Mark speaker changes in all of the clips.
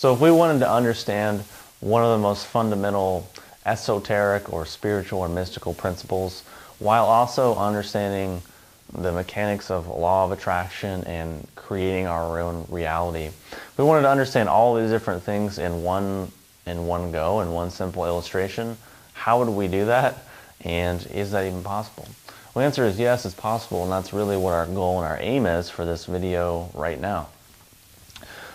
Speaker 1: So if we wanted to understand one of the most fundamental esoteric or spiritual or mystical principles, while also understanding the mechanics of law of attraction and creating our own reality, we wanted to understand all these different things in one go, in one simple illustration. How would we do that? And is that even possible? Well, the answer is yes, it's possible, and that's really what our goal and our aim is for this video right now.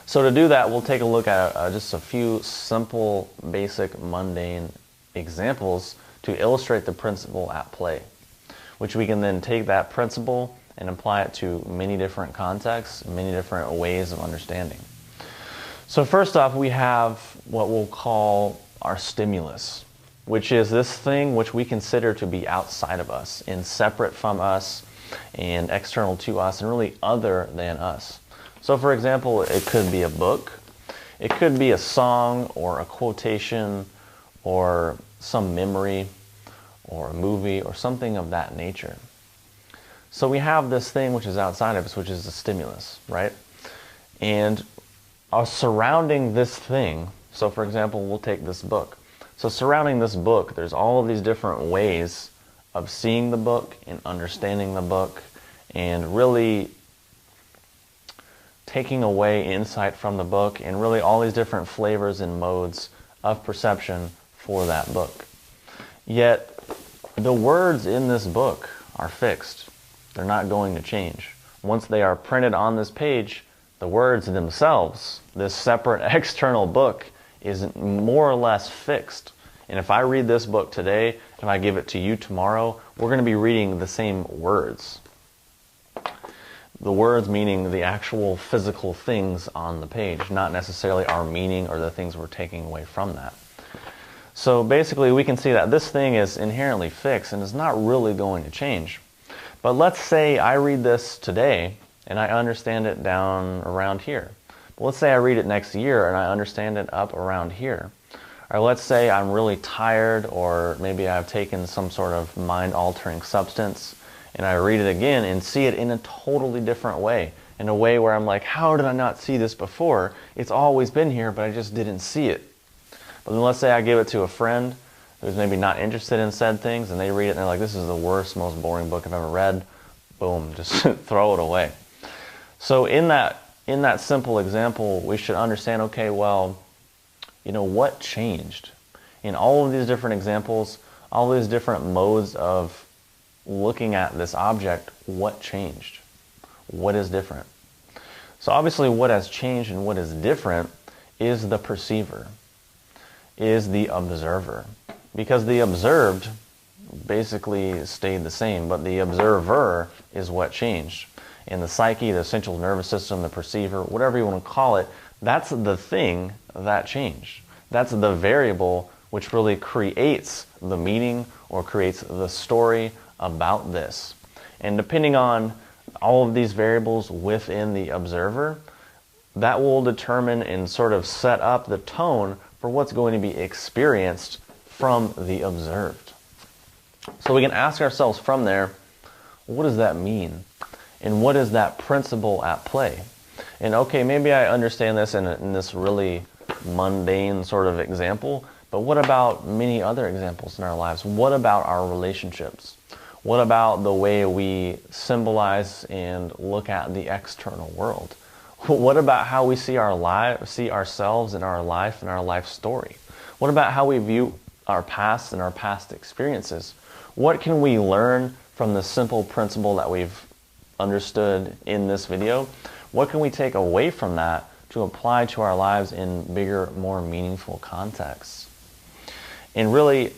Speaker 1: So to do that, we'll take a look at just a few simple, basic, mundane examples to illustrate the principle at play, which we can then take that principle and apply it to many different contexts, many different ways of understanding. So first off, we have what we'll call our stimulus, which is this thing which we consider to be outside of us and separate from us and external to us and really other than us. So for example, it could be a book, it could be a song or a quotation or some memory or a movie or something of that nature. So we have this thing which is outside of us, which is a stimulus, right? And surrounding this thing, so for example, we'll take this book. So surrounding this book, there's all of these different ways of seeing the book and understanding the book and really taking away insight from the book and really all these different flavors and modes of perception for that book. Yet the words in this book are fixed. They're not going to change. Once they are printed on this page, the words themselves, this separate external book, is more or less fixed. And if I read this book today, if I give it to you tomorrow, we're going to be reading the same words. The words meaning the actual physical things on the page, not necessarily our meaning or the things we're taking away from that. So basically we can see that this thing is inherently fixed and is not really going to change. But let's say I read this today and I understand it down around here. But let's say I read it next year and I understand it up around here. Or let's say I'm really tired, or maybe I've taken some sort of mind-altering substance and I read it again and see it in a totally different way. In a way where I'm like, how did I not see this before? It's always been here, but I just didn't see it. But then let's say I give it to a friend who's maybe not interested in said things, and they read it and they're like, this is the worst, most boring book I've ever read. Boom, just throw it away. So in that simple example, we should understand, okay, well, you know, what changed? In all of these different examples, all these different modes of looking at this object, what changed? What is different? So obviously what has changed and what is different is the perceiver, is the observer. Because the observed basically stayed the same, but the observer is what changed. In the psyche, the central nervous system, the perceiver, whatever you want to call it, that's the thing that changed. That's the variable which really creates the meaning or creates the story about this. And depending on all of these variables within the observer, that will determine and sort of set up the tone for what's going to be experienced from the observed. So we can ask ourselves from there, what does that mean? And what is that principle at play? And okay, maybe I understand this in this really mundane sort of example, but what about many other examples in our lives? What about our relationships? What about the way we symbolize and look at the external world? What about how we see ourselves in our life and our life story? What about how we view our past and our past experiences? What can we learn from the simple principle that we've understood in this video? What can we take away from that to apply to our lives in bigger, more meaningful contexts? And really,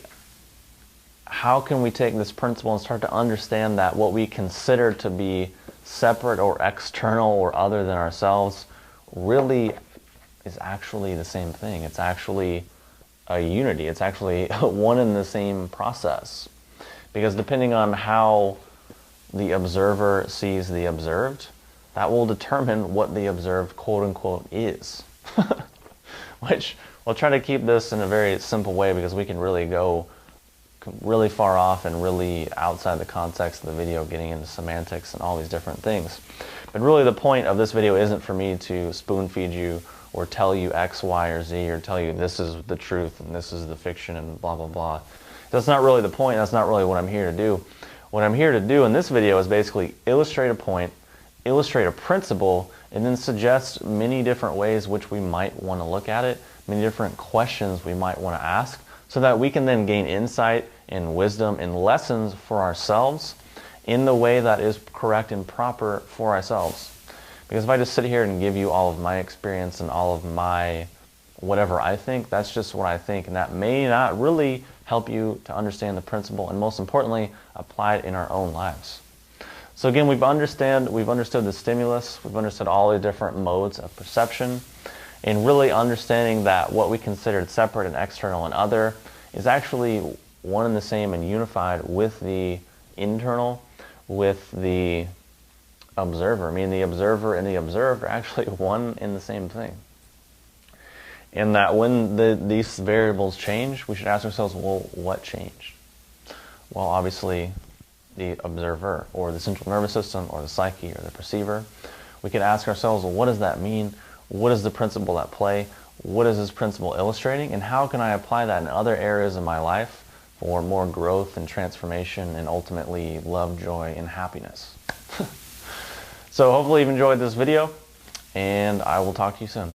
Speaker 1: how can we take this principle and start to understand that what we consider to be separate or external or other than ourselves really is actually the same thing. It's actually a unity. It's actually one and the same process. Because depending on how the observer sees the observed, that will determine what the observed quote-unquote is. Which, we'll try to keep this in a very simple way because we can really go really far off and really outside the context of the video, getting into semantics and all these different things. But really the point of this video isn't for me to spoon feed you or tell you X, Y, or Z, or tell you this is the truth and this is the fiction and blah, blah, blah. That's not really the point. That's not really what I'm here to do. What I'm here to do in this video is basically illustrate a point, illustrate a principle, and then suggest many different ways which we might want to look at it, many different questions we might want to ask, so that we can then gain insight and wisdom and lessons for ourselves in the way that is correct and proper for ourselves. Because if I just sit here and give you all of my experience and all of my whatever I think, that's just what I think, and that may not really help you to understand the principle and, most importantly, apply it in our own lives. So again, we've understood the stimulus, we've understood all the different modes of perception, and really understanding that what we considered separate and external and other is actually one and the same and unified with the internal, with the observer. I mean, the observer and the observed are actually one and the same thing. And that when these variables change, we should ask ourselves, well, what changed? Well, obviously, the observer, or the central nervous system, or the psyche, or the perceiver. We could ask ourselves, well, what does that mean? What is the principle at play? What is this principle illustrating? And how can I apply that in other areas of my life for more growth and transformation and ultimately love, joy, and happiness? So hopefully you've enjoyed this video, and I will talk to you soon.